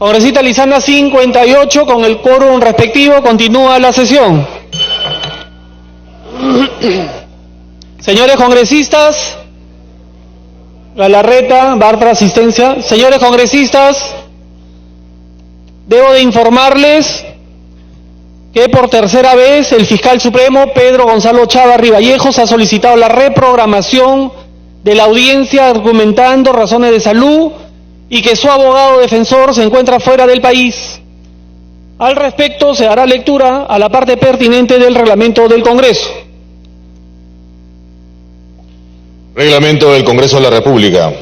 Congresista Lizana 58, con el quórum respectivo, continúa la sesión. Señores congresistas, Galarreta, Bartra, asistencia. Señores congresistas, debo de informarles que por tercera vez el fiscal supremo Pedro Gonzalo Chávarri Vallejos ha solicitado la reprogramación de la audiencia argumentando razones de salud y que su abogado defensor se encuentra fuera del país. Al respecto, se hará lectura a la parte pertinente del reglamento del Congreso. Reglamento del Congreso de la República.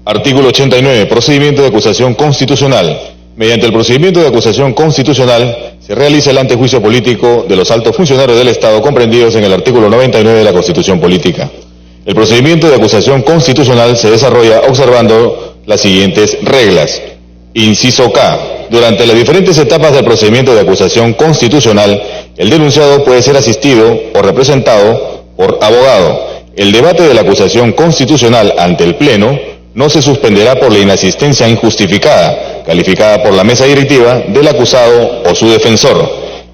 Artículo 89. Procedimiento de acusación constitucional. Mediante el procedimiento de acusación constitucional se realiza el antejuicio político de los altos funcionarios del Estado comprendidos en el artículo 99 de la Constitución Política. El procedimiento de acusación constitucional se desarrolla observando las siguientes reglas. Inciso K. Durante las diferentes etapas del procedimiento de acusación constitucional, el denunciado puede ser asistido o representado por abogado. El debate de la acusación constitucional ante el Pleno no se suspenderá por la inasistencia injustificada, calificada por la mesa directiva del acusado o su defensor.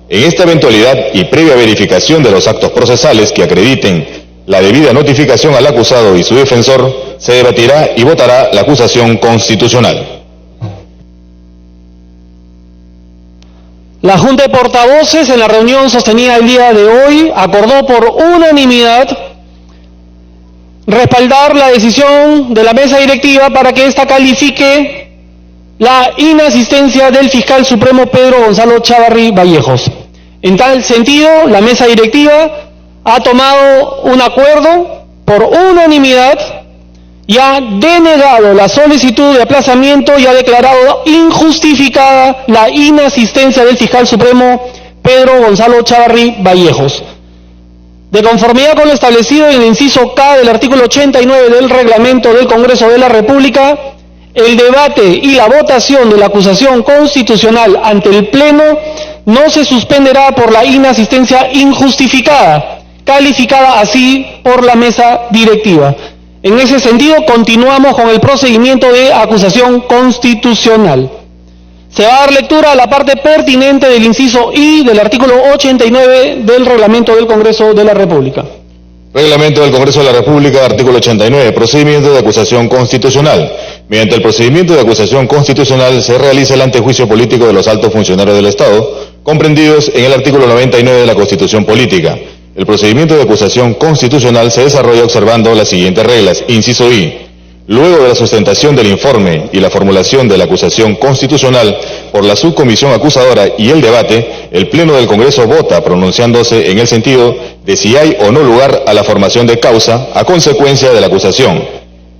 En esta eventualidad y previa verificación de los actos procesales que acrediten la debida notificación al acusado y su defensor, se debatirá y votará la acusación constitucional. La Junta de Portavoces, en la reunión sostenida el día de hoy, acordó por unanimidad respaldar la decisión de la mesa directiva para que ésta califique la inasistencia del fiscal supremo Pedro Gonzalo Chávarri Vallejos. En tal sentido, la mesa directiva ha tomado un acuerdo por unanimidad y ha denegado la solicitud de aplazamiento y ha declarado injustificada la inasistencia del fiscal supremo Pedro Gonzalo Chávarri Vallejos. De conformidad con lo establecido en el inciso K del artículo 89 del reglamento del Congreso de la República, el debate y la votación de la acusación constitucional ante el Pleno no se suspenderá por la inasistencia injustificada, calificada así por la mesa directiva. En ese sentido, continuamos con el procedimiento de acusación constitucional. Se va a dar lectura a la parte pertinente del inciso I del artículo 89 del reglamento del Congreso de la República. Reglamento del Congreso de la República, artículo 89, procedimiento de acusación constitucional. Mediante el procedimiento de acusación constitucional se realiza el antejuicio político de los altos funcionarios del Estado, comprendidos en el artículo 99 de la Constitución Política. El procedimiento de acusación constitucional se desarrolla observando las siguientes reglas. Inciso I. Luego de la sustentación del informe y la formulación de la acusación constitucional por la subcomisión acusadora y el debate, el Pleno del Congreso vota pronunciándose en el sentido de si hay o no lugar a la formación de causa a consecuencia de la acusación.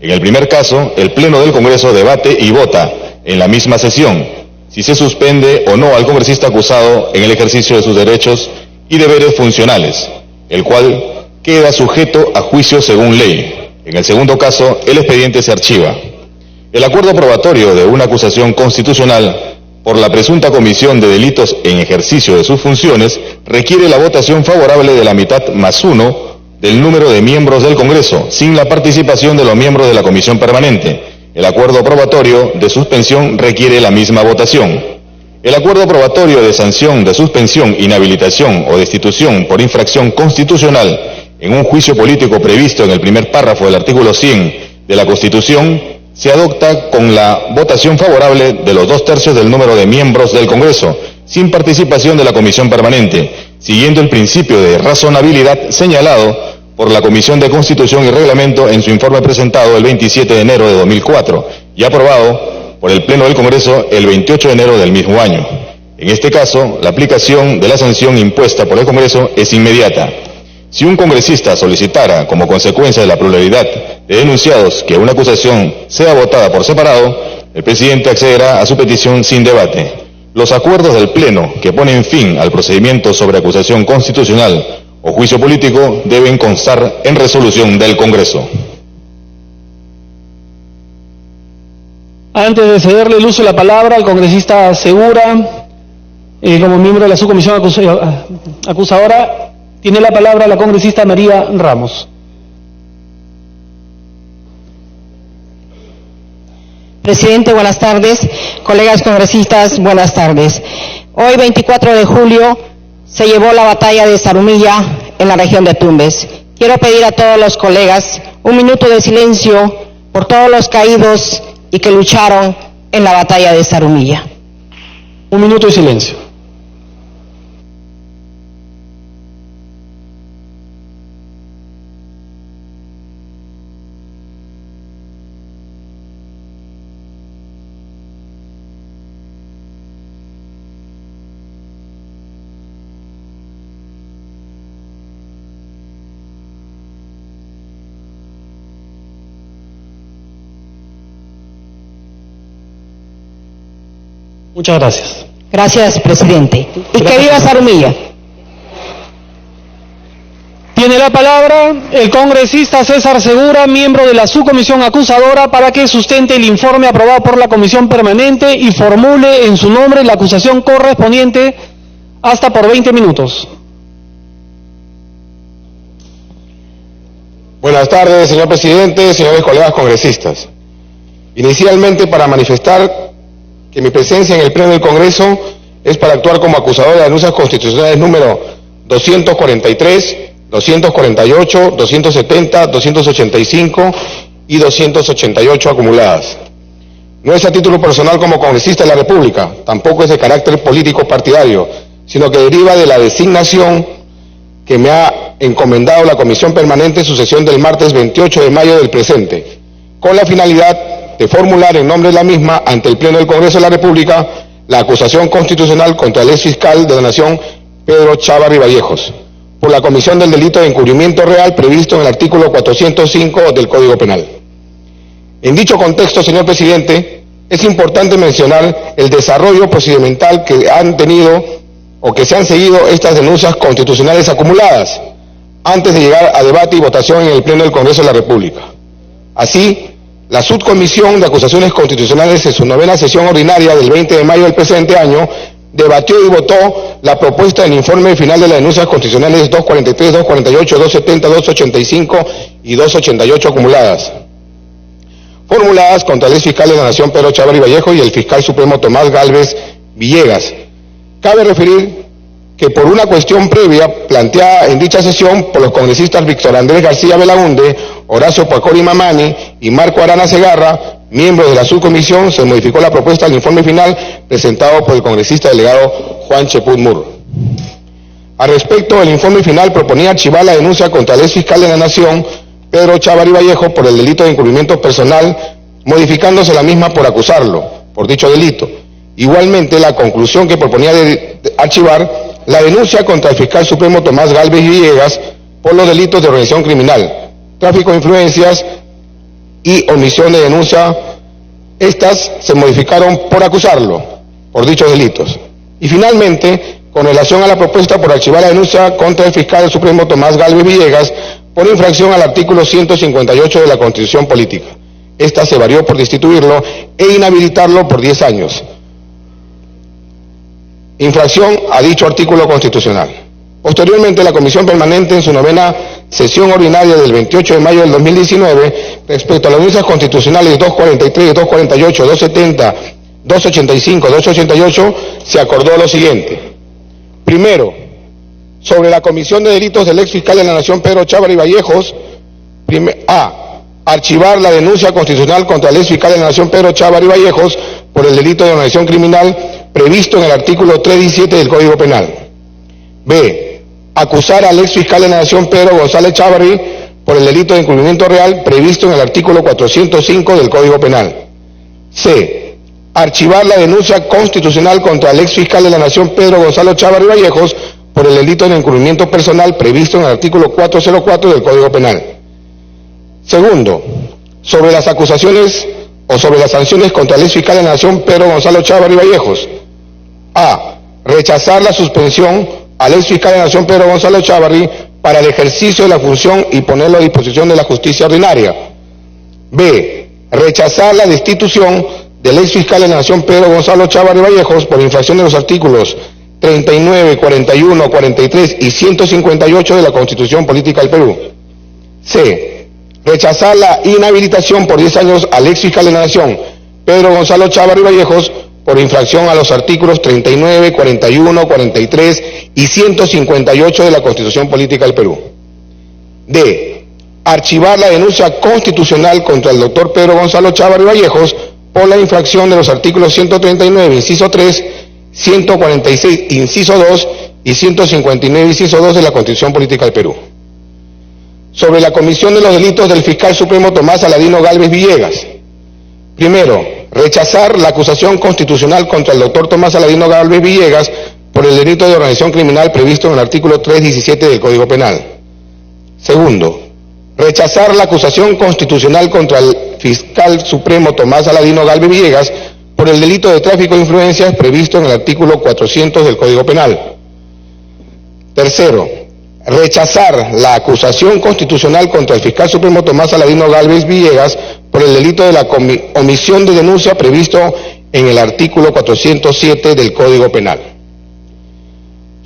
En el primer caso, el Pleno del Congreso debate y vota en la misma sesión si se suspende o no al congresista acusado en el ejercicio de sus derechos y deberes funcionales, el cual queda sujeto a juicio según ley. En el segundo caso, el expediente se archiva. El acuerdo probatorio de una acusación constitucional por la presunta comisión de delitos en ejercicio de sus funciones requiere la votación favorable de la mitad más uno del número de miembros del Congreso, sin la participación de los miembros de la Comisión Permanente. El acuerdo probatorio de suspensión requiere la misma votación. El acuerdo probatorio de sanción de suspensión, inhabilitación o destitución por infracción constitucional en un juicio político previsto en el primer párrafo del artículo 100 de la Constitución, se adopta con la votación favorable de los 2/3 del número de miembros del Congreso, sin participación de la Comisión Permanente, siguiendo el principio de razonabilidad señalado por la Comisión de Constitución y Reglamento en su informe presentado el 27 de enero de 2004 y aprobado por el Pleno del Congreso el 28 de enero del mismo año. En este caso, la aplicación de la sanción impuesta por el Congreso es inmediata. Si un congresista solicitara, como consecuencia de la pluralidad de denunciados, que una acusación sea votada por separado, el presidente accederá a su petición sin debate. Los acuerdos del Pleno que ponen fin al procedimiento sobre acusación constitucional o juicio político deben constar en resolución del Congreso. Antes de cederle el uso de la palabra al congresista Segura, como miembro de la subcomisión acusadora, tiene la palabra la congresista María Ramos. Presidente, buenas tardes. colegas congresistas, buenas tardes. Hoy, 24 de julio, se llevó la batalla de Zarumilla en la región de Tumbes. Quiero pedir a todos los colegas un minuto de silencio por todos los caídos y que lucharon en la batalla de Zarumilla. Un minuto de silencio. Muchas gracias. Gracias, presidente. Y que viva Zarumilla. Tiene la palabra el congresista César Segura, miembro de la subcomisión acusadora, para que sustente el informe aprobado por la comisión permanente y formule en su nombre la acusación correspondiente hasta por 20 minutos. Buenas tardes, señor presidente, señores colegas congresistas. Inicialmente, para manifestar que mi presencia en el Pleno del Congreso es para actuar como acusador de denuncias constitucionales número 243, 248, 270, 285 y 288 acumuladas. No es a título personal como congresista de la República, tampoco es de carácter político partidario, sino que deriva de la designación que me ha encomendado la Comisión Permanente en su sesión del martes 28 de mayo del presente, con la finalidad de formular en nombre de la misma ante el Pleno del Congreso de la República la acusación constitucional contra el exfiscal de la Nación Pedro Chávarri Vallejos por la comisión del delito de encubrimiento real previsto en el artículo 405 del Código Penal. En dicho contexto, señor presidente, es importante mencionar el desarrollo procedimental que han tenido o que se han seguido estas denuncias constitucionales acumuladas antes de llegar a debate y votación en el Pleno del Congreso de la República. Así, la Subcomisión de Acusaciones Constitucionales en su 9ª sesión ordinaria del 20 de mayo del presente año debatió y votó la propuesta del informe final de las denuncias constitucionales 243, 248, 270, 285 y 288 acumuladas, formuladas contra el exfiscal de la Nación Pedro Chávarri Vallejos y el fiscal supremo Tomás Gálvez Villegas. Cabe referir que por una cuestión previa planteada en dicha sesión por los congresistas Víctor Andrés García Belaunde, Horacio Pacori Mamani y Marco Arana Segarra, miembros de la subcomisión, se modificó la propuesta del informe final presentado por el congresista delegado Juan Cheput Mur. Al respecto, el informe final proponía archivar la denuncia contra el exfiscal de la Nación, Pedro Chávarri Vallejos, por el delito de encubrimiento personal, modificándose la misma por acusarlo por dicho delito. Igualmente, la conclusión que proponía de archivar la denuncia contra el fiscal supremo Tomás Gálvez Villegas por los delitos de organización criminal, tráfico de influencias y omisión de denuncia. Estas se modificaron por acusarlo por dichos delitos. Y finalmente, con relación a la propuesta por archivar la denuncia contra el fiscal supremo Tomás Gálvez Villegas por infracción al artículo 158 de la Constitución Política. Esta se varió por destituirlo e inhabilitarlo por 10 años. Infracción a dicho artículo constitucional. Posteriormente, la Comisión Permanente en su 9ª sesión ordinaria del 28 de mayo del 2019, respecto a las denuncias constitucionales 243, 248, 270, 285, 288, se acordó lo siguiente. Primero, sobre la comisión de delitos del exfiscal de la Nación Pedro Chávarri Vallejos, archivar la denuncia constitucional contra el exfiscal de la Nación Pedro Chávarri Vallejos por el delito de organización criminal previsto en el artículo 317 del Código Penal. B. Acusar al exfiscal de la Nación Pedro González Chávarri por el delito de encubrimiento real previsto en el artículo 405 del Código Penal. C. Archivar la denuncia constitucional contra el exfiscal de la Nación Pedro Gonzalo Chávarri Vallejos por el delito de encubrimiento personal previsto en el artículo 404 del Código Penal. Segundo, sobre las acusaciones o sobre las sanciones contra el exfiscal de la Nación Pedro Gonzalo Chávarri Vallejos. A. Rechazar la suspensión al exfiscal de la Nación Pedro Gonzalo Chávarri para el ejercicio de la función y ponerlo a disposición de la justicia ordinaria. B. Rechazar la destitución del exfiscal de la Nación Pedro Gonzalo Chávarri Vallejos por infracción de los artículos 39, 41, 43 y 158 de la Constitución Política del Perú. C. Rechazar la inhabilitación por 10 años al exfiscal de la Nación Pedro Gonzalo Chávarri Vallejos por infracción a los artículos 39, 41, 43 y 158 de la Constitución Política del Perú. D. Archivar la denuncia constitucional contra el doctor Pedro Gonzalo Chávarri Vallejos por la infracción de los artículos 139, inciso 3, 146, inciso 2 y 159, inciso 2 de la Constitución Política del Perú. Sobre la comisión de los delitos del fiscal supremo Tomás Aladino Gálvez Villegas. Primero, rechazar la acusación constitucional contra el doctor Tomás Aladino Gálvez Villegas por el delito de organización criminal previsto en el artículo 317 del Código Penal. Segundo, rechazar la acusación constitucional contra el fiscal supremo Tomás Aladino Gálvez Villegas por el delito de tráfico de influencias previsto en el artículo 400 del Código Penal. Tercero, rechazar la acusación constitucional contra el fiscal supremo Tomás Aladino Gálvez Villegas por el delito de la omisión de denuncia previsto en el artículo 407 del Código Penal.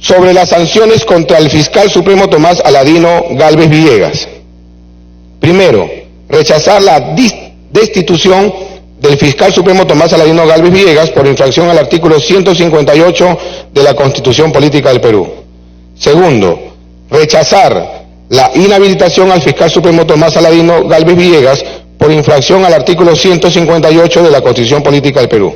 Sobre las sanciones contra el fiscal supremo Tomás Aladino Gálvez Villegas. Primero, rechazar la destitución del fiscal supremo Tomás Aladino Gálvez Villegas por infracción al artículo 158 de la Constitución Política del Perú. Segundo, rechazar la inhabilitación al fiscal supremo Tomás Aladino Gálvez Villegas por infracción al artículo 158 de la Constitución Política del Perú.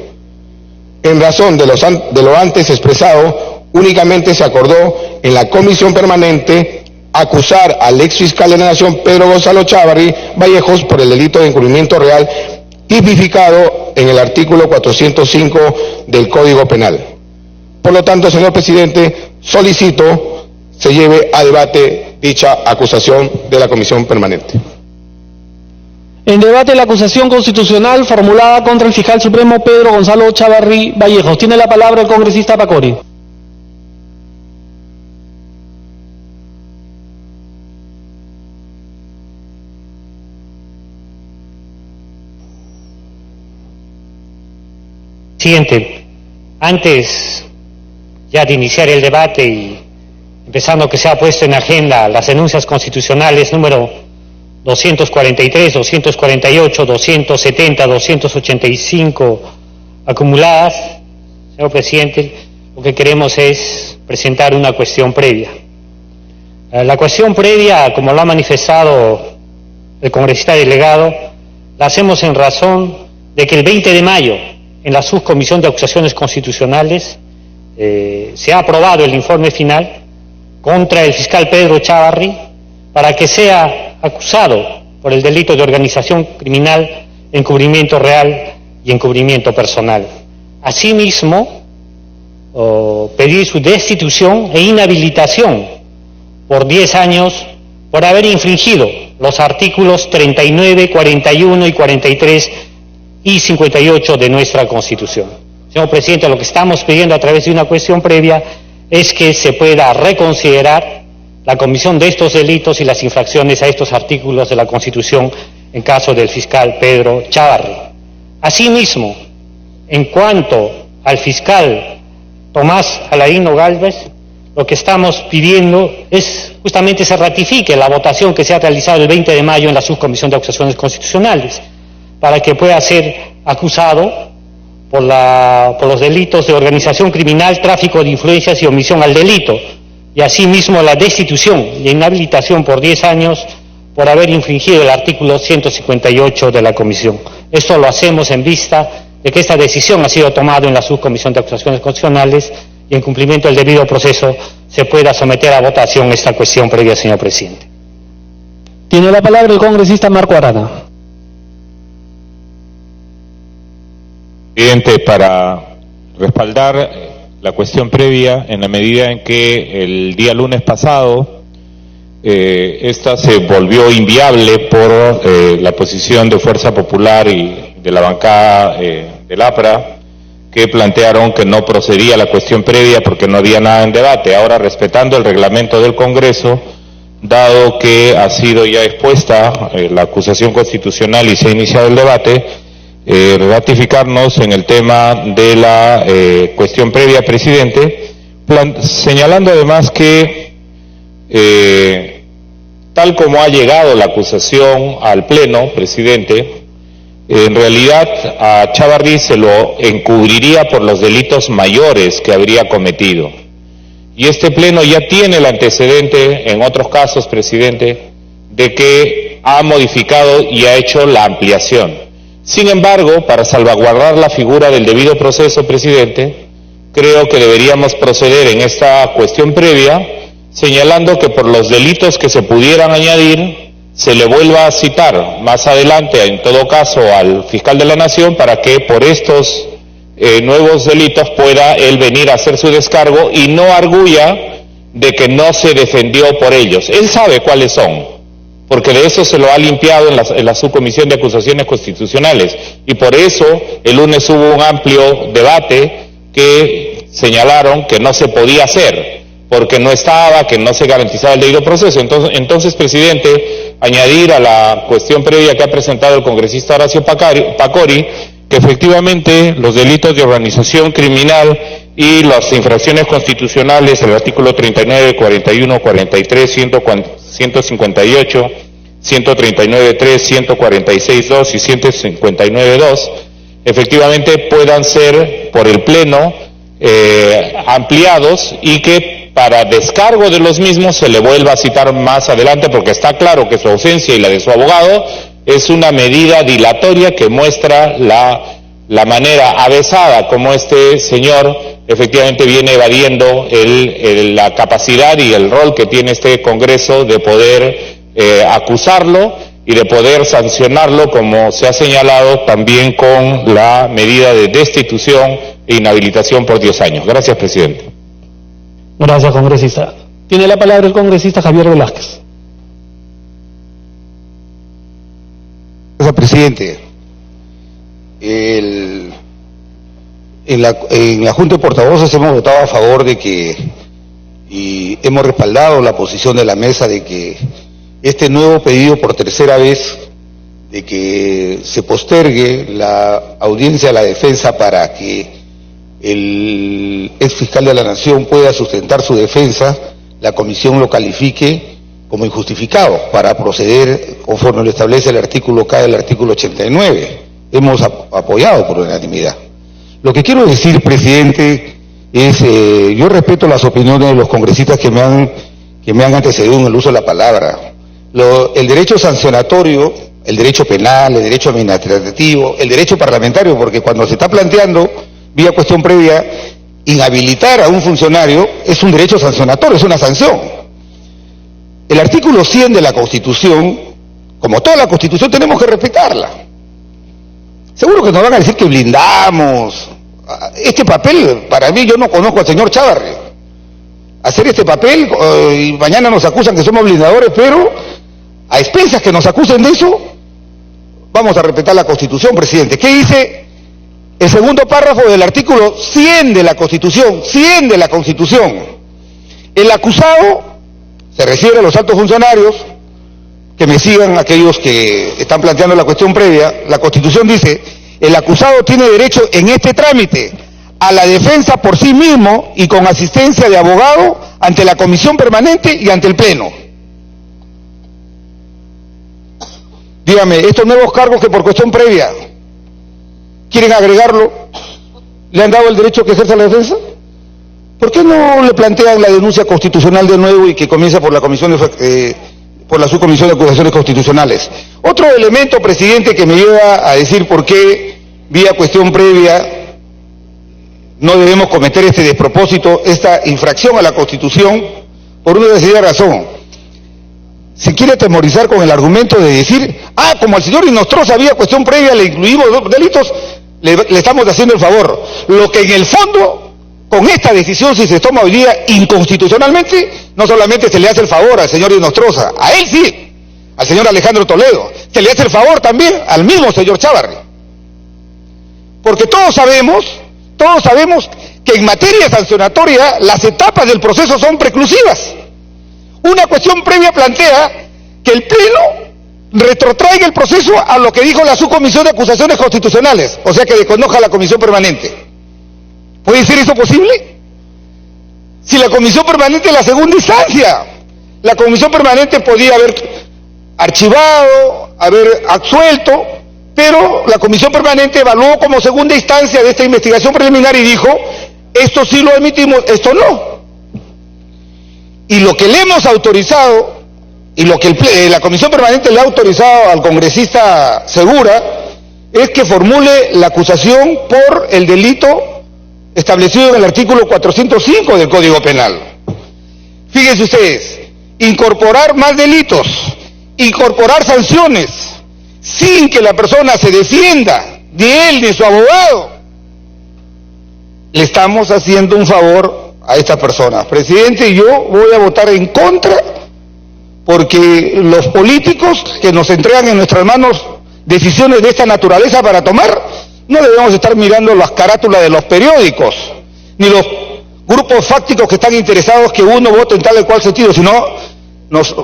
En razón de lo antes expresado, únicamente se acordó en la comisión permanente acusar al ex fiscal de la Nación Pedro Gonzalo Chávarri Vallejos por el delito de encubrimiento real tipificado en el artículo 405 del Código Penal. Por lo tanto, señor presidente, solicito se lleve a debate dicha acusación de la comisión permanente. En debate la acusación constitucional formulada contra el fiscal supremo Pedro Gonzalo Chávarri Vallejos. Tiene la palabra el congresista Pacori. Siguiente, antes ya de iniciar el debate y empezando que se ha puesto en agenda las denuncias constitucionales número 243, 248, 270, 285 acumuladas, señor presidente, lo que queremos es presentar una cuestión previa. La cuestión previa, como lo ha manifestado el congresista delegado, la hacemos en razón de que el 20 de mayo, en la Subcomisión de Acusaciones Constitucionales, se ha aprobado el informe final contra el fiscal Pedro Chávarri para que sea acusado por el delito de organización criminal, encubrimiento real y encubrimiento personal. Asimismo, pedir su destitución e inhabilitación por 10 años por haber infringido los artículos 39, 41 y 43 y 58 de nuestra Constitución. Señor presidente, lo que estamos pidiendo a través de una cuestión previa es que se pueda reconsiderar la comisión de estos delitos y las infracciones a estos artículos de la Constitución en caso del fiscal Pedro Chávarri. Asimismo, en cuanto al fiscal Tomás Aladino Gálvez, lo que estamos pidiendo es justamente se ratifique la votación que se ha realizado el 20 de mayo en la Subcomisión de Acusaciones Constitucionales, para que pueda ser acusado por los delitos de organización criminal, tráfico de influencias y omisión al delito, y asimismo la destitución y inhabilitación por 10 años por haber infringido el artículo 158 de la Comisión. Esto lo hacemos en vista de que esta decisión ha sido tomada en la Subcomisión de Acusaciones Constitucionales y en cumplimiento del debido proceso se pueda someter a votación esta cuestión previa, señor presidente. Tiene la palabra el congresista Marco Arana. Presidente, para respaldar la cuestión previa, en la medida en que el día lunes pasado esta se volvió inviable por la posición de Fuerza Popular y de la bancada del APRA, que plantearon que no procedía la cuestión previa porque no había nada en debate. Ahora, respetando el reglamento del Congreso, dado que ha sido ya expuesta la acusación constitucional y se ha iniciado el debate, ratificarnos en el tema de la cuestión previa, presidente, señalando además que tal como ha llegado la acusación al Pleno, presidente, en realidad a Chávarri se lo encubriría por los delitos mayores que habría cometido. Y este Pleno ya tiene el antecedente, en otros casos, presidente, de que ha modificado y ha hecho la ampliación. Sin embargo, para salvaguardar la figura del debido proceso, presidente, creo que deberíamos proceder en esta cuestión previa, señalando que por los delitos que se pudieran añadir, se le vuelva a citar más adelante, en todo caso, al fiscal de la Nación, para que por estos nuevos delitos pueda él venir a hacer su descargo y no arguya de que no se defendió por ellos. Él sabe cuáles son, porque de eso se lo ha limpiado en la subcomisión de acusaciones constitucionales, y por eso el lunes hubo un amplio debate que señalaron que no se podía hacer, porque no estaba, que no se garantizaba el debido proceso. Entonces, presidente, añadir a la cuestión previa que ha presentado el congresista Horacio Pacori, que efectivamente los delitos de organización criminal y las infracciones constitucionales, el artículo 39, 41, 43, 158, 139.3, 146.2 y 159.2, efectivamente puedan ser por el Pleno ampliados, y que para descargo de los mismos se le vuelva a citar más adelante, porque está claro que su ausencia y la de su abogado es una medida dilatoria que muestra la manera avesada como este señor efectivamente viene evadiendo la capacidad y el rol que tiene este Congreso de poder acusarlo y de poder sancionarlo, como se ha señalado también con la medida de destitución e inhabilitación por 10 años. Gracias, presidente. Gracias, congresista. Tiene la palabra el congresista Javier Velázquez. Gracias, presidente. En la Junta de Portavoces hemos votado a favor de que, y hemos respaldado la posición de la mesa de que este nuevo pedido por tercera vez de que se postergue la audiencia a la defensa para que el ex fiscal de la Nación pueda sustentar su defensa, la comisión lo califique como injustificado para proceder conforme lo establece el artículo K del artículo 89. Hemos apoyado por unanimidad. Lo que quiero decir, presidente, es yo respeto las opiniones de los congresistas que me han antecedido en el uso de la palabra. El derecho sancionatorio, el derecho penal, el derecho administrativo, el derecho parlamentario, porque cuando se está planteando vía cuestión previa inhabilitar a un funcionario, es un derecho sancionatorio, es una sanción. El artículo 100 de la Constitución, como toda la Constitución, tenemos que respetarla. Seguro que nos van a decir que blindamos. Este papel, para mí, yo no conozco al señor Chávarri. Hacer este papel, y mañana nos acusan que somos blindadores, pero a expensas que nos acusen de eso, vamos a respetar la Constitución, presidente. ¿Qué dice el segundo párrafo del artículo 100 de la Constitución? 100 de la Constitución. El acusado, se refiere a los altos funcionarios, que me sigan aquellos que están planteando la cuestión previa, la Constitución dice: el acusado tiene derecho en este trámite a la defensa por sí mismo y con asistencia de abogado ante la comisión permanente y ante el Pleno. Dígame, estos nuevos cargos que por cuestión previa quieren agregarlo, ¿le han dado el derecho que ejerza la defensa? ¿Por qué no le plantean la denuncia constitucional de nuevo y que comienza por la comisión por la subcomisión de acusaciones constitucionales? Otro elemento, presidente, que me lleva a decir por qué vía cuestión previa no debemos cometer este despropósito, esta infracción a la Constitución, por una decidida razón. Se quiere atemorizar con el argumento de decir: como al señor Inostroza vía cuestión previa le incluimos delitos, le estamos haciendo el favor. Lo que en el fondo, con esta decisión, si se toma hoy día inconstitucionalmente, no solamente se le hace el favor al señor Inostroza, a él sí, al señor Alejandro Toledo, se le hace el favor también al mismo señor Chávarri. Porque todos sabemos que en materia sancionatoria las etapas del proceso son preclusivas. Una cuestión previa plantea que el Pleno retrotraiga el proceso a lo que dijo la subcomisión de acusaciones constitucionales, o sea que desconozca la comisión permanente. ¿Puede ser eso posible? Si la comisión permanente es la segunda instancia, la comisión permanente podía haber archivado, haber absuelto, Pero la comisión permanente evaluó como segunda instancia de esta investigación preliminar y dijo, esto sí lo admitimos, esto no. Y lo que le hemos autorizado, y lo que la comisión permanente le ha autorizado al congresista Segura, es que formule la acusación por el delito establecido en el artículo 405 del Código Penal. Fíjense ustedes, incorporar más delitos, incorporar sanciones, sin que la persona se defienda, ni él ni su abogado, le estamos haciendo un favor a esta persona. Presidente, yo voy a votar en contra, porque los políticos que nos entregan en nuestras manos decisiones de esta naturaleza para tomar, no debemos estar mirando las carátulas de los periódicos, ni los grupos fácticos que están interesados que uno vote en tal o cual sentido, sino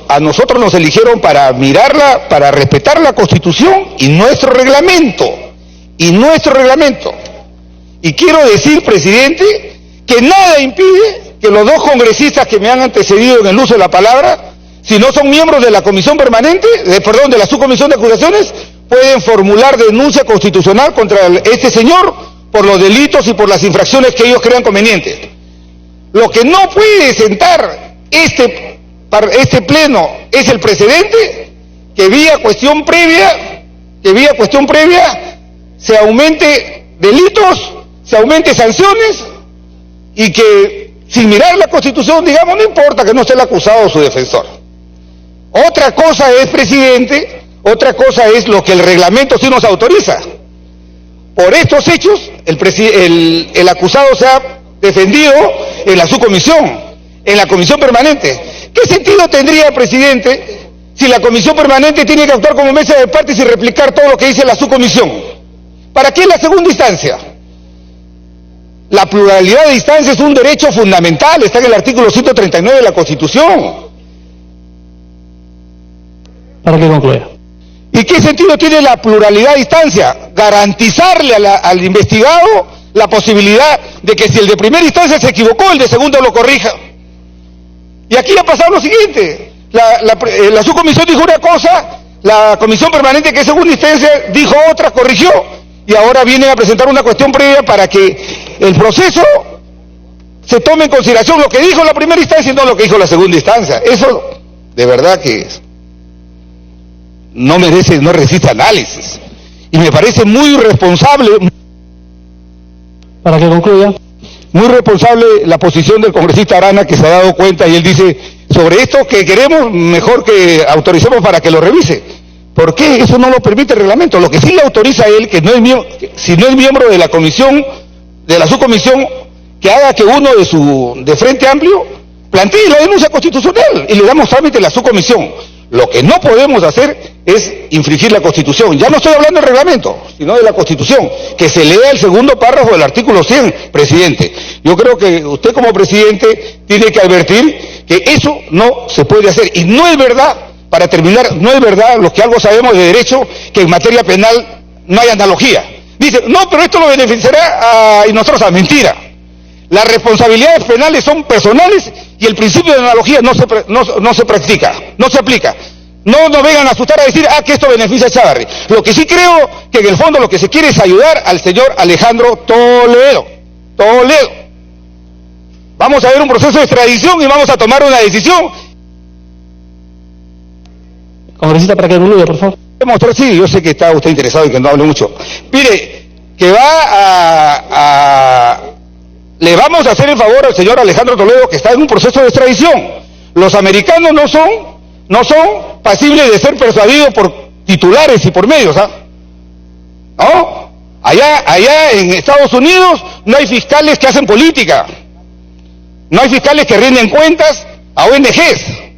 a nosotros nos eligieron para mirarla, para respetar la Constitución y nuestro reglamento, y quiero decir, presidente, que nada impide que los dos congresistas que me han antecedido en el uso de la palabra, si no son miembros de la comisión permanente, de la subcomisión de acusaciones, pueden formular denuncia constitucional contra este señor por los delitos y por las infracciones que ellos crean convenientes. Lo que no puede sentar este pleno es el precedente que vía cuestión previa se aumente delitos, se aumente sanciones y que sin mirar la Constitución digamos no importa que no esté el acusado o su defensor. Otra cosa es, presidente, otra cosa es lo que el reglamento sí nos autoriza. Por estos hechos, el acusado se ha defendido en la subcomisión, en la comisión permanente. ¿Qué sentido tendría, presidente, si la comisión permanente tiene que actuar como mesa de partes y replicar todo lo que dice la subcomisión? ¿Para qué la segunda instancia? La pluralidad de instancias es un derecho fundamental, está en el artículo 139 de la Constitución. Para que concluya. ¿Y qué sentido tiene la pluralidad de instancia? Garantizarle al investigado la posibilidad de que si el de primera instancia se equivocó, el de segundo lo corrija. Y aquí ha pasado lo siguiente, la subcomisión dijo una cosa, la comisión permanente que es segunda instancia dijo otra, corrigió, y ahora vienen a presentar una cuestión previa para que el proceso se tome en consideración lo que dijo la primera instancia y no lo que dijo la segunda instancia. Eso de verdad que no resiste análisis, y me parece muy irresponsable. Para que concluya. Muy responsable la posición del congresista Arana, que se ha dado cuenta y él dice, sobre esto que queremos, mejor que autoricemos para que lo revise. ¿Por qué? Eso no lo permite el reglamento. Lo que sí le autoriza a él, que no es si no es miembro de la comisión, de la subcomisión, que haga que uno de Frente Amplio plantee la denuncia constitucional y le damos trámite a la subcomisión. Lo que no podemos hacer es infringir la Constitución. Ya no estoy hablando del reglamento, sino de la Constitución. Que se lea el segundo párrafo del artículo 100, presidente. Yo creo que usted como presidente tiene que advertir que eso no se puede hacer. Y no es verdad, para terminar, no es verdad lo que algo sabemos de derecho, que en materia penal no hay analogía. Dice, no, pero esto lo beneficiará a Inostroza. Mentira. Las responsabilidades penales son personales y el principio de analogía no se practica, no se aplica. No nos vengan a asustar a decir, que esto beneficia a Chávarri. Lo que sí creo que en el fondo lo que se quiere es ayudar al señor Alejandro Toledo. Vamos a ver un proceso de extradición y vamos a tomar una decisión. Congresista, para que concluya, por favor. Sí, yo sé que está usted interesado y que no hable mucho. Mire, que le vamos a hacer el favor al señor Alejandro Toledo, que está en un proceso de extradición. Los americanos no son pasibles de ser persuadidos por titulares y por medios, ¿no? Allá en Estados Unidos no hay fiscales que hacen política, no hay fiscales que rinden cuentas a ONGs.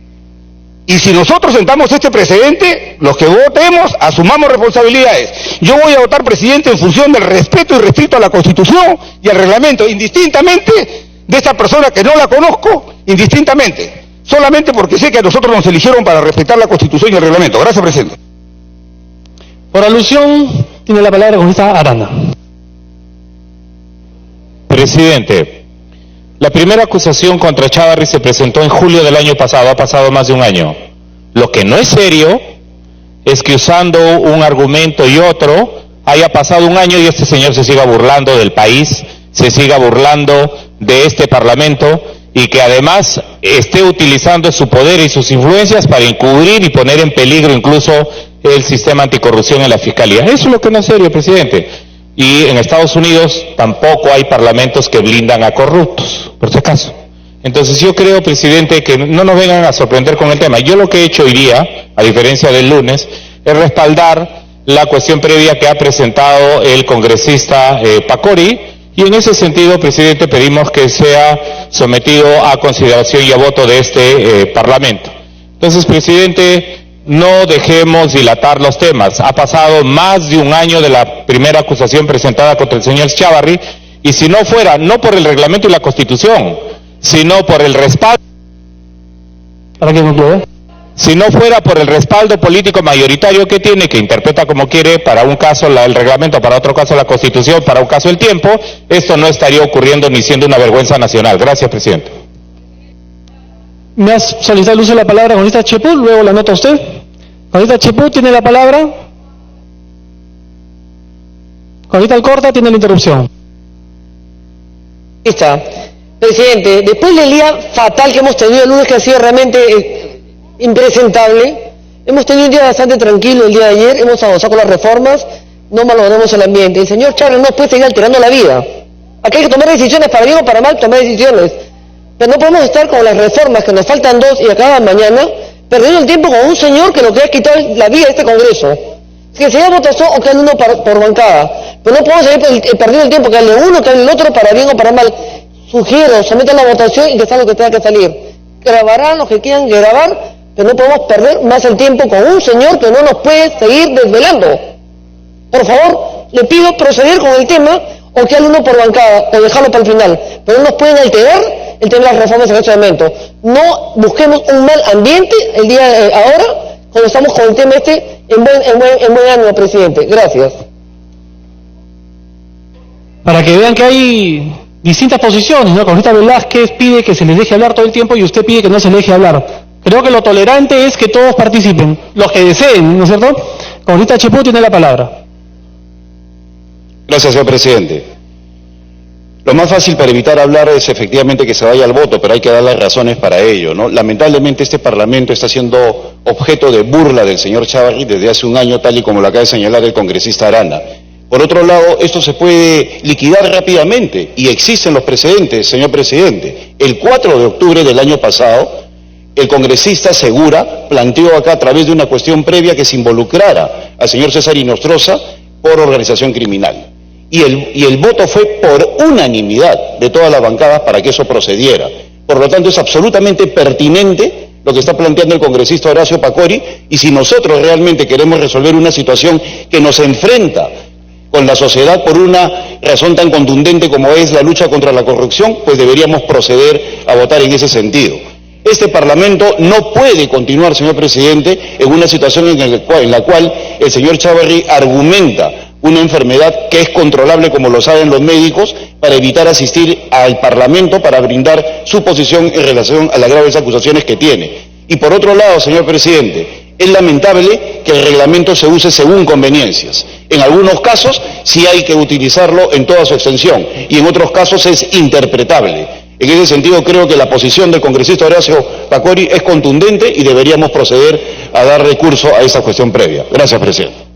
Y si nosotros sentamos este precedente, los que votemos, asumamos responsabilidades. Yo voy a votar, presidente, en función del respeto irrestricto a la Constitución y al reglamento, indistintamente de esta persona que no la conozco, indistintamente, solamente porque sé que a nosotros nos eligieron para respetar la Constitución y el reglamento. Gracias, presidente. Por alusión, tiene la palabra el congresista Arana. Presidente, la primera acusación contra Chávarri se presentó en julio del año pasado, ha pasado más de un año. Lo que no es serio es que usando un argumento y otro, haya pasado un año y este señor se siga burlando del país, se siga burlando de este Parlamento y que además esté utilizando su poder y sus influencias para encubrir y poner en peligro incluso el sistema anticorrupción en la Fiscalía. Eso es lo que no es serio, presidente. Y en Estados Unidos tampoco hay parlamentos que blindan a corruptos, por si acaso. Entonces yo creo, presidente, que no nos vengan a sorprender con el tema. Yo lo que he hecho hoy día, a diferencia del lunes, es respaldar la cuestión previa que ha presentado el congresista Pacori, y en ese sentido, presidente, pedimos que sea sometido a consideración y a voto de este Parlamento. Entonces, presidente, no dejemos dilatar los temas. Ha pasado más de un año de la primera acusación presentada contra el señor Chávarri, y si no fuera, no por el reglamento y la Constitución, sino por el respaldo, ¿Para qué concluye? si no fuera por el respaldo político mayoritario que tiene, que interpreta como quiere, para un caso el reglamento, para otro caso la Constitución, para un caso el tiempo, esto no estaría ocurriendo ni siendo una vergüenza nacional. Gracias, presidente. Me has solicitado el uso de la palabra, congresista Cheput, luego la nota usted. Congresista Cheput tiene la palabra. Congresista Alcorta tiene la interrupción. Presidente, después del día fatal que hemos tenido el lunes, que ha sido realmente impresentable, hemos tenido un día bastante tranquilo el día de ayer, hemos avanzado con las reformas, no malogramos el ambiente. El señor Chávez no puede seguir alterando la vida. Aquí hay que tomar decisiones, para bien o para mal, tomar decisiones. Pero no podemos estar con las reformas, que nos faltan 2 y acaban mañana, perdiendo el tiempo con un señor que lo que ha quitado es la vida de este Congreso. Que sea votación o que hable uno por bancada. Pero no podemos seguir perdiendo el tiempo que hable uno, que hable el otro, para bien o para mal. Sugiero, sometan la votación y que salga lo que tenga que salir. Grabarán los que quieran grabar, pero no podemos perder más el tiempo con un señor que no nos puede seguir desvelando. Por favor, le pido proceder con el tema, o que hable uno por bancada, o dejarlo para el final. Pero no nos pueden alterar el tema de las reformas en este momento. No busquemos un mal ambiente el día de ahora, cuando estamos con el tema en buen ánimo, presidente. Gracias. Para que vean que hay distintas posiciones, ¿no? Congresista Velázquez pide que se les deje hablar todo el tiempo y usted pide que no se les deje hablar. Creo que lo tolerante es que todos participen, los que deseen, ¿no es cierto? Congresista Cheput tiene la palabra. Gracias, señor presidente. Lo más fácil para evitar hablar es efectivamente que se vaya al voto, pero hay que dar las razones para ello, ¿no? Lamentablemente este Parlamento está siendo objeto de burla del señor Chávarri desde hace un año, tal y como lo acaba de señalar el congresista Arana. Por otro lado, esto se puede liquidar rápidamente y existen los precedentes, señor presidente. El 4 de octubre del año pasado, el congresista Segura planteó acá a través de una cuestión previa que se involucrara al señor César Inostroza por organización criminal. Y el voto fue por unanimidad de todas las bancadas para que eso procediera. Por lo tanto, es absolutamente pertinente lo que está planteando el congresista Horacio Pacori, y si nosotros realmente queremos resolver una situación que nos enfrenta con la sociedad por una razón tan contundente como es la lucha contra la corrupción, pues deberíamos proceder a votar en ese sentido. Este Parlamento no puede continuar, señor presidente, en una situación en la cual el señor Chávarri argumenta una enfermedad que es controlable, como lo saben los médicos, para evitar asistir al Parlamento para brindar su posición en relación a las graves acusaciones que tiene. Y por otro lado, señor presidente, es lamentable que el reglamento se use según conveniencias. En algunos casos sí hay que utilizarlo en toda su extensión y en otros casos es interpretable. En ese sentido creo que la posición del congresista Horacio Pacori es contundente y deberíamos proceder a dar recurso a esa cuestión previa. Gracias, presidente.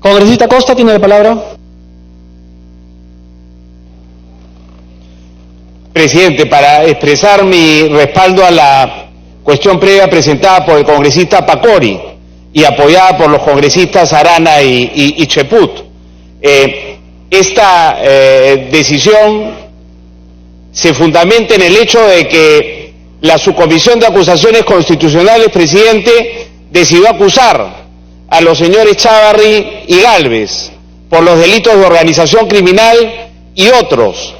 Congresista Costa tiene la palabra. Presidente, para expresar mi respaldo a la cuestión previa presentada por el congresista Pacori y apoyada por los congresistas Arana y Cheput. Esta decisión se fundamenta en el hecho de que la Subcomisión de Acusaciones Constitucionales, presidente, decidió acusar a los señores Chávarri y Gálvez por los delitos de organización criminal y otros,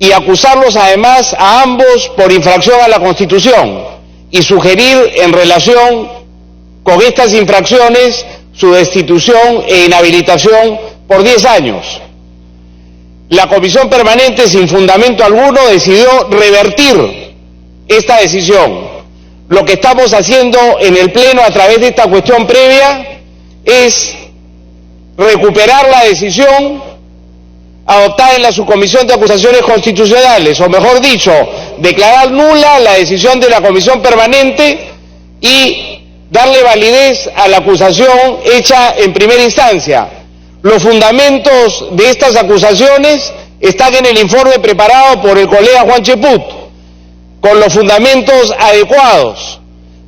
y acusarlos además a ambos por infracción a la Constitución, y sugerir en relación con estas infracciones su destitución e inhabilitación por 10 años. La Comisión Permanente, sin fundamento alguno, decidió revertir esta decisión, Lo que estamos haciendo en el Pleno a través de esta cuestión previa es recuperar la decisión adoptada en la Subcomisión de Acusaciones Constitucionales, o mejor dicho, declarar nula la decisión de la Comisión Permanente y darle validez a la acusación hecha en primera instancia. Los fundamentos de estas acusaciones están en el informe preparado por el colega Juan Cheput, con los fundamentos adecuados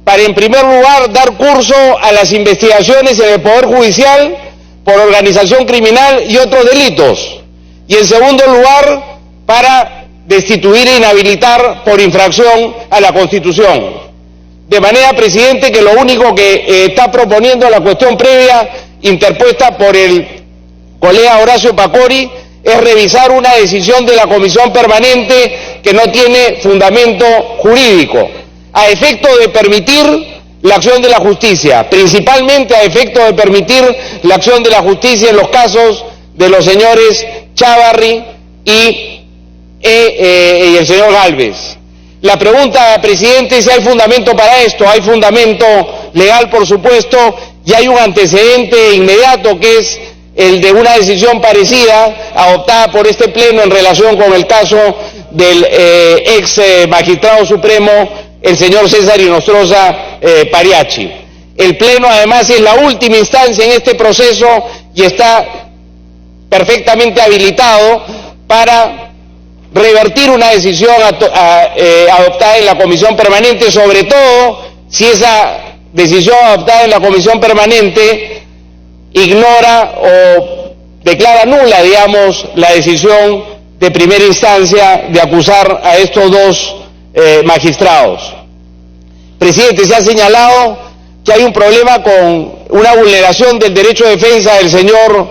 para, en primer lugar, dar curso a las investigaciones en el Poder Judicial por organización criminal y otros delitos, y en segundo lugar, para destituir e inhabilitar por infracción a la Constitución. De manera, presidente, que lo único que está proponiendo la cuestión previa interpuesta por el colega Horacio Pacori es revisar una decisión de la Comisión Permanente que no tiene fundamento jurídico, a efecto de permitir la acción de la justicia, principalmente a efecto de permitir la acción de la justicia en los casos de los señores Chávarri y el señor Gálvez. La pregunta, presidente, es si hay fundamento para esto. Hay fundamento legal, por supuesto, y hay un antecedente inmediato que es el de una decisión parecida adoptada por este Pleno en relación con el caso del ex magistrado supremo, el señor César Inostroza Pariachi. El Pleno, además, es la última instancia en este proceso y está perfectamente habilitado para revertir una decisión adoptada en la Comisión Permanente, sobre todo si esa decisión adoptada en la Comisión Permanente ignora o declara nula, digamos, la decisión de primera instancia de acusar a estos dos magistrados. Presidente, se ha señalado que hay un problema con una vulneración del derecho de defensa del señor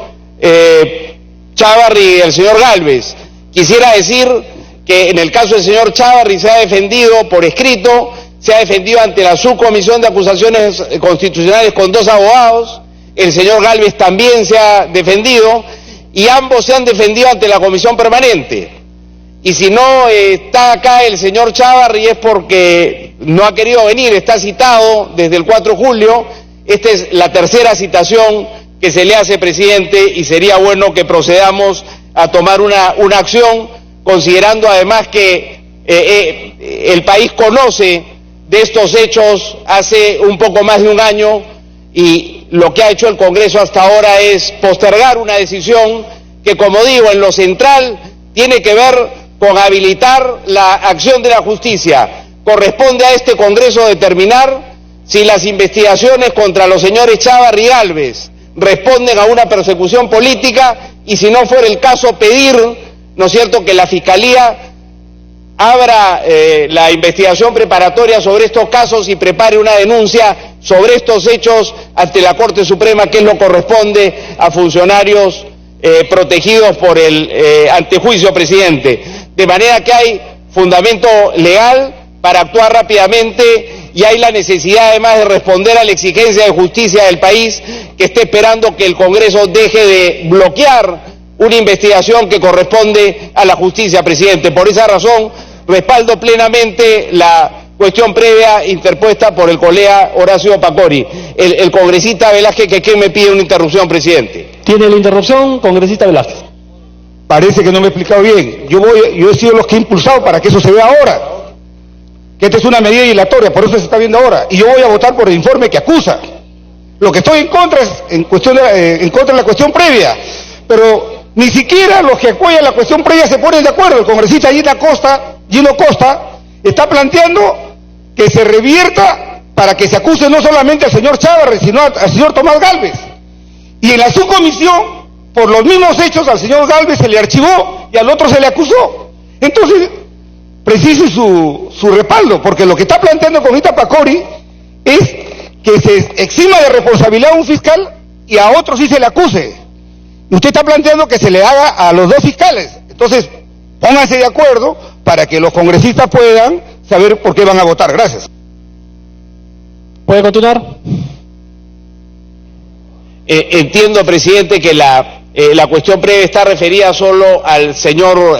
Chávarri y el señor Gálvez. Quisiera decir que en el caso del señor Chávarri se ha defendido por escrito, se ha defendido ante la Subcomisión de Acusaciones Constitucionales con 2 abogados, el señor Gálvez también se ha defendido y ambos se han defendido ante la Comisión Permanente. Y si no está acá el señor Chávarri es porque no ha querido venir, está citado desde el 4 de julio, esta es la tercera citación que se le hace, presidente, y sería bueno que procedamos a tomar una acción, considerando además que el país conoce de estos hechos hace un poco más de un año y lo que ha hecho el Congreso hasta ahora es postergar una decisión que, como digo, en lo central tiene que ver con habilitar la acción de la justicia. Corresponde a este Congreso determinar si las investigaciones contra los señores Chávarri y Gálvez responden a una persecución política y, si no fuera el caso, pedir, ¿no es cierto?, que la Fiscalía abra la investigación preparatoria sobre estos casos y prepare una denuncia sobre estos hechos ante la Corte Suprema, que es lo que corresponde a funcionarios protegidos por el antejuicio, presidente. De manera que hay fundamento legal para actuar rápidamente y hay la necesidad además de responder a la exigencia de justicia del país, que está esperando que el Congreso deje de bloquear una investigación que corresponde a la justicia, presidente. Por esa razón, respaldo plenamente la cuestión previa interpuesta por el colega Horacio Pacori. El congresista Velázquez que me pide una interrupción, presidente. Tiene la interrupción, congresista Velázquez. Parece que no me he explicado bien. Yo he sido los que he impulsado para que eso se vea ahora. Que esta es una medida dilatoria, por eso se está viendo ahora. Y yo voy a votar por el informe que acusa. Lo que estoy en contra es en contra de la cuestión previa. Pero ni siquiera los que apoyan la cuestión previa se ponen de acuerdo. El congresista Gino Costa, está planteando que se revierta para que se acuse no solamente al señor Chávarri, sino al señor Tomás Gálvez. Y en la subcomisión, por los mismos hechos, al señor Gálvez se le archivó y al otro se le acusó. Entonces, precise su respaldo, porque lo que está planteando con Ita Pacori es que se exima de responsabilidad a un fiscal y a otro sí se le acuse. Y usted está planteando que se le haga a los dos fiscales. Entonces, pónganse de acuerdo para que los congresistas puedan saber por qué van a votar. Gracias. ¿Puede continuar? Entiendo, presidente, que la cuestión previa está referida solo al señor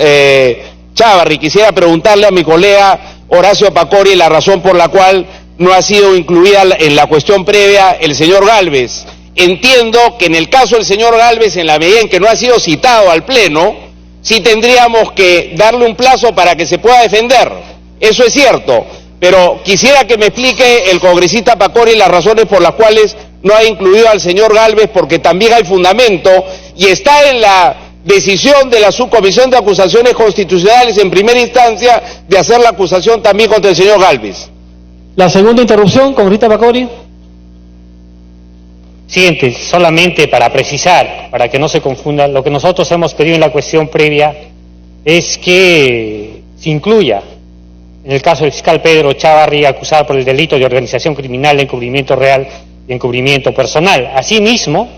Chávarri. Quisiera preguntarle a mi colega Horacio Pacori la razón por la cual no ha sido incluida en la cuestión previa el señor Gálvez. Entiendo que en el caso del señor Gálvez, en la medida en que no ha sido citado al Pleno, sí tendríamos que darle un plazo para que se pueda defender. Eso es cierto, pero quisiera que me explique el congresista Pacori las razones por las cuales no ha incluido al señor Gálvez, porque también hay fundamento y está en la decisión de la Subcomisión de Acusaciones Constitucionales en primera instancia de hacer la acusación también contra el señor Gálvez. La segunda interrupción, congresista Pacori. Presidente, solamente para precisar, para que no se confunda, lo que nosotros hemos pedido en la cuestión previa es que se incluya, en el caso del fiscal Pedro Chávarri, acusado por el delito de organización criminal de encubrimiento real y encubrimiento personal. Asimismo,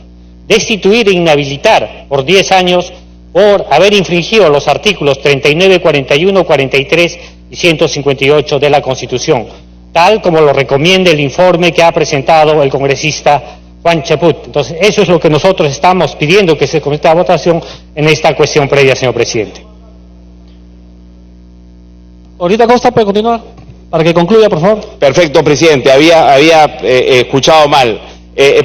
destituir e inhabilitar por 10 años por haber infringido los artículos 39, 41, 43 y 158 de la Constitución, tal como lo recomienda el informe que ha presentado el congresista Juan Chaput. Entonces, eso es lo que nosotros estamos pidiendo que se someta a votación en esta cuestión previa, señor presidente. Ahorita Costa puede continuar, para que concluya, por favor. Perfecto, presidente, había escuchado mal.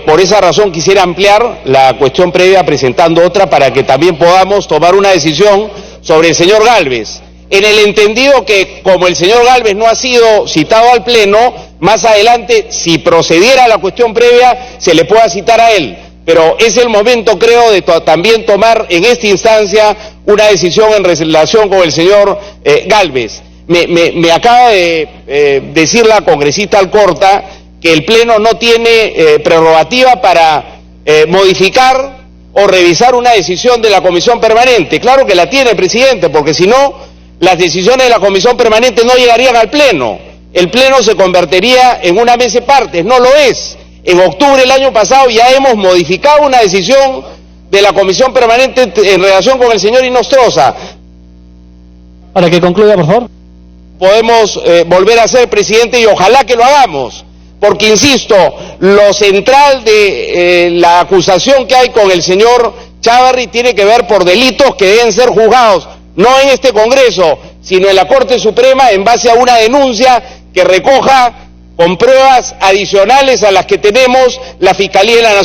Por esa razón quisiera ampliar la cuestión previa presentando otra para que también podamos tomar una decisión sobre el señor Gálvez. En el entendido que, como el señor Gálvez no ha sido citado al Pleno, más adelante, si procediera a la cuestión previa, se le pueda citar a él. Pero es el momento, creo, de también tomar en esta instancia una decisión en relación con el señor Gálvez. Me acaba de decir la congresista Alcorta que el Pleno no tiene prerrogativa para modificar o revisar una decisión de la Comisión Permanente. Claro que la tiene, presidente, porque si no, las decisiones de la Comisión Permanente no llegarían al Pleno. El Pleno se convertiría en una mesa de partes, no lo es. En octubre del año pasado ya hemos modificado una decisión de la Comisión Permanente en relación con el señor Inostroza. Para que concluya, por favor. Podemos volver a hacer, presidente, y ojalá que lo hagamos, porque insisto, lo central de la acusación que hay con el señor Chávarri tiene que ver por delitos que deben ser juzgados, no en este Congreso, sino en la Corte Suprema, en base a una denuncia que recoja con pruebas adicionales a las que tenemos la Fiscalía de la Nación.